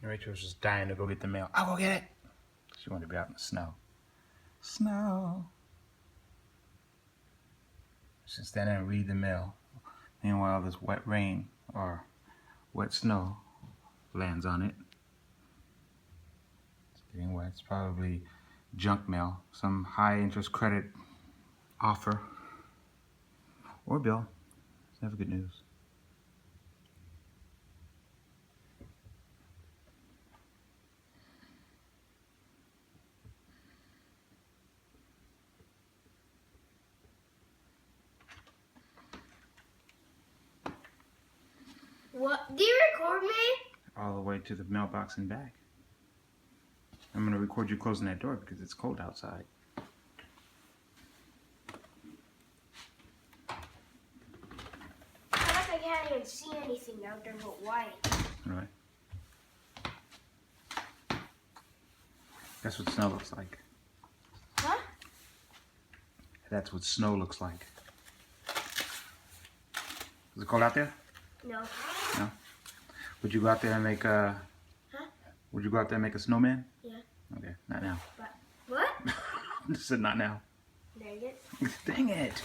Rachel was just dying to go get the mail. I'll go get it. She wanted to be out in the snow. Snow. She's standing and read the mail. Meanwhile, this wet rain or wet snow lands on it. It's getting wet. It's probably junk mail. Some high interest credit offer. Or bill. It's never good news. What? Do you record me? All the way to the mailbox and back. I'm going to record you closing that door because it's cold outside. I can't even see anything out there but white. Right. That's what snow looks like. Huh? That's what snow looks like. Is it cold out there? No. No? Would you go out there and make a... Huh? Would you go out there and make a snowman? Yeah. Okay, not now. But what? I said not now. Dang it. Dang it.